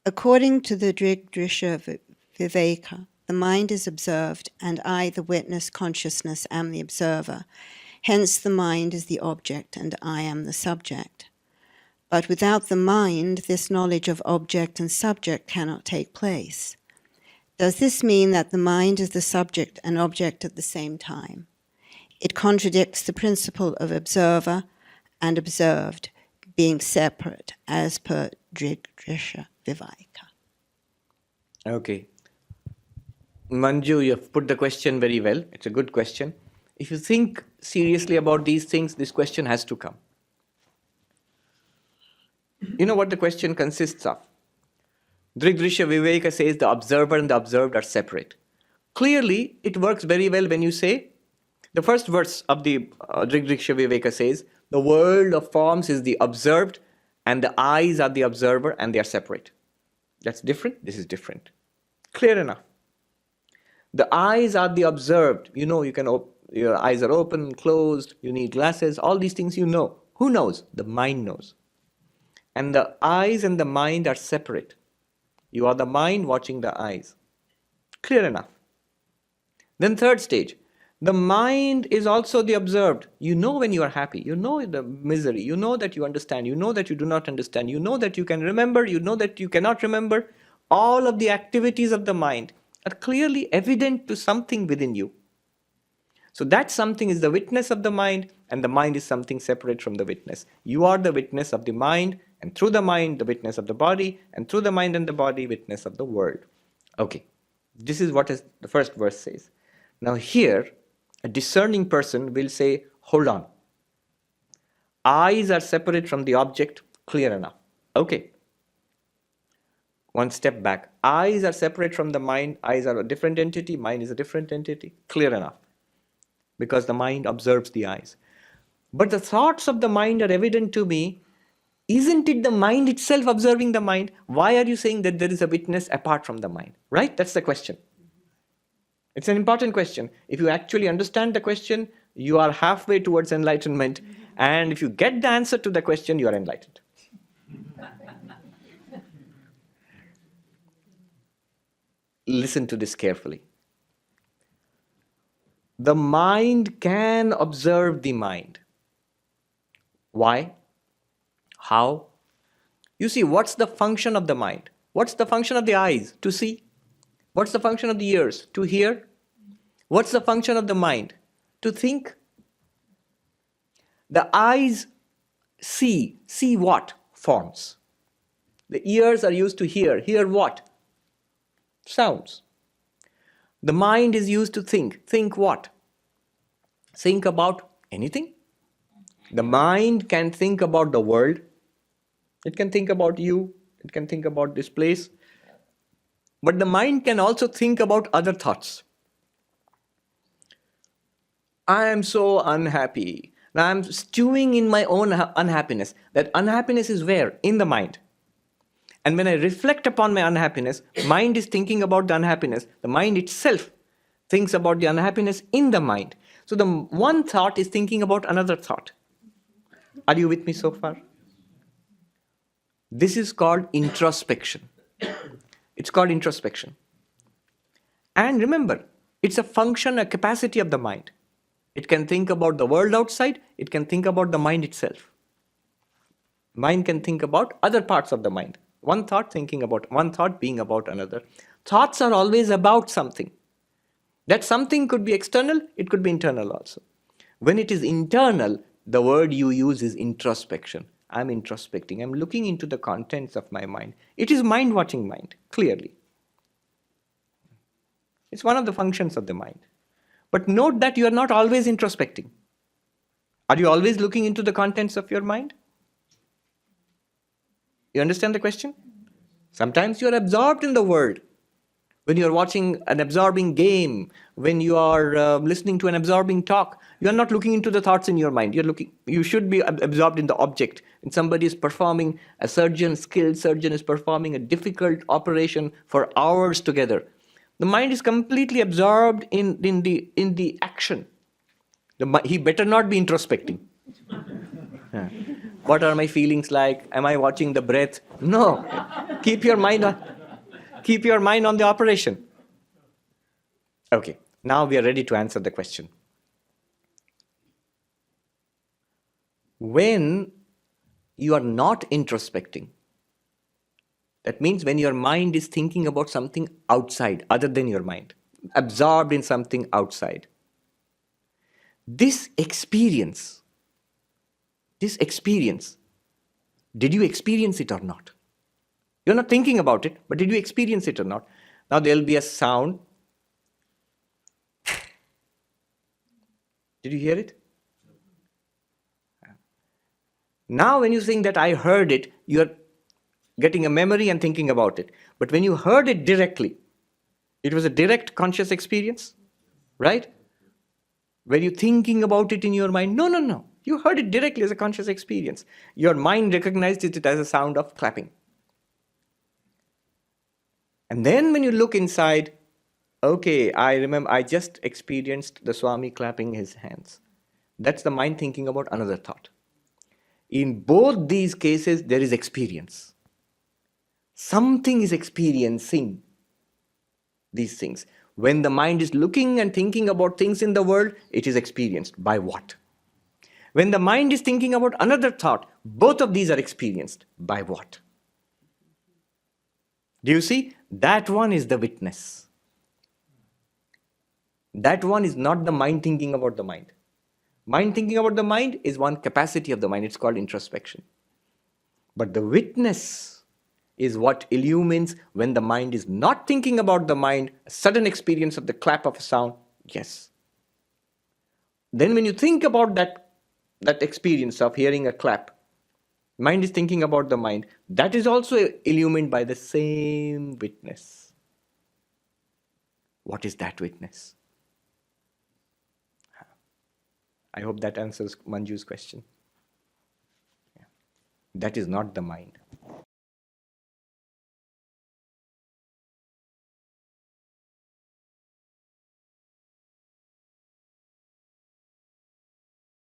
According to the Drisha Viveka, the mind is observed, and I, the witness consciousness, am the observer. Hence the mind is the object, and I am the subject. But without the mind, this knowledge of object and subject cannot take place. Does this mean that the mind is the subject and object at the same time? It contradicts the principle of observer and observed being separate as per Drisha Viveka. Okay. Manju, you have put the question very well. It's a good question. If you think seriously about these things, this question has to come. You know what the question consists of? Drisha Viveka says the observer and the observed are separate. Clearly, it works very well when you say, the first verse of the Drisha Viveka says, the world of forms is the observed and the eyes are the observer and they are separate. That's different. This is different. Clear enough. The eyes are the observed. You know, your eyes are open, closed, you need glasses, all these things you know. Who knows? The mind knows. And the eyes and the mind are separate. You are the mind watching the eyes. Clear enough. Then third stage. The mind is also the observed. You know when you are happy. You know the misery. You know that you understand. You know that you do not understand. You know that you can remember. You know that you cannot remember. All of the activities of the mind are clearly evident to something within you. So that something is the witness of the mind, and the mind is something separate from the witness. You are the witness of the mind, and through the mind, the witness of the body, and through the mind and the body, witness of the world. Okay, this is what the first verse says. Now here, a discerning person will say, hold on. Eyes are separate from the object, clear enough. Okay. One step back. Eyes are separate from the mind. Eyes are a different entity. Mind is a different entity. Clear enough. Because the mind observes the eyes. But the thoughts of the mind are evident to me. Isn't it the mind itself observing the mind? Why are you saying that there is a witness apart from the mind? Right? That's the question. It's an important question. If you actually understand the question, you are halfway towards enlightenment. And if you get the answer to the question, you are enlightened. Listen to this carefully. The mind can observe the mind. Why? How? You see, what's the function of the mind? What's the function of the eyes? To see. What's the function of the ears? To hear. What's the function of the mind? To think. The eyes see. See what? Forms. The ears are used to hear. Hear what? Sounds. The mind is used to think. Think what? Think about anything. The mind can think about the world. It can think about you. It can think about this place. But the mind can also think about other thoughts. I am so unhappy. I am stewing in my own unhappiness. That unhappiness is where? In the mind. And when I reflect upon my unhappiness, mind is thinking about the unhappiness. The mind itself thinks about the unhappiness in the mind. So the one thought is thinking about another thought. Are you with me so far? This is called introspection. It's called introspection. And remember, it's a function, a capacity of the mind. It can think about the world outside. It can think about the mind itself. Mind can think about other parts of the mind. One thought thinking about one thought being about another. Thoughts are always about something. That something could be external, it could be internal also. When it is internal, the word you use is introspection. I'm introspecting. I'm looking into the contents of my mind. It is mind watching mind, clearly. It's one of the functions of the mind. But note that you are not always introspecting. Are you always looking into the contents of your mind? You understand the question? Sometimes you are absorbed in the world. When you are watching an absorbing game, when you are listening to an absorbing talk, you are not looking into the thoughts in your mind. You should be absorbed in the object. And somebody is performing, a skilled surgeon is performing a difficult operation for hours together. The mind is completely absorbed in the action. He better not be introspecting. What are my feelings like? Am I watching the breath? No. Keep your mind on the operation. Okay, now we are ready to answer the question. When you are not introspecting, that means when your mind is thinking about something outside, other than your mind, absorbed in something outside, this experience, did you experience it or not? You're not thinking about it, but did you experience it or not? Now there'll be a sound. Did you hear it? Now when you think that I heard it, you're getting a memory and thinking about it. But when you heard it directly, it was a direct conscious experience, right? Were you thinking about it in your mind? No. You heard it directly as a conscious experience. Your mind recognized it as a sound of clapping. And then when you look inside, okay, I remember I just experienced the Swami clapping his hands. That's the mind thinking about another thought. In both these cases, there is experience. Something is experiencing these things. When the mind is looking and thinking about things in the world, it is experienced. By what? When the mind is thinking about another thought, both of these are experienced. By what? Do you see? That one is the witness. That one is not the mind thinking about the mind. Mind thinking about the mind is one capacity of the mind. It's called introspection. But the witness is what illumines when the mind is not thinking about the mind, a sudden experience of the clap of a sound, yes. Then when you think about that experience of hearing a clap, mind is thinking about the mind, that is also illumined by the same witness. What is that witness? I hope that answers Manju's question. Yeah. That is not the mind.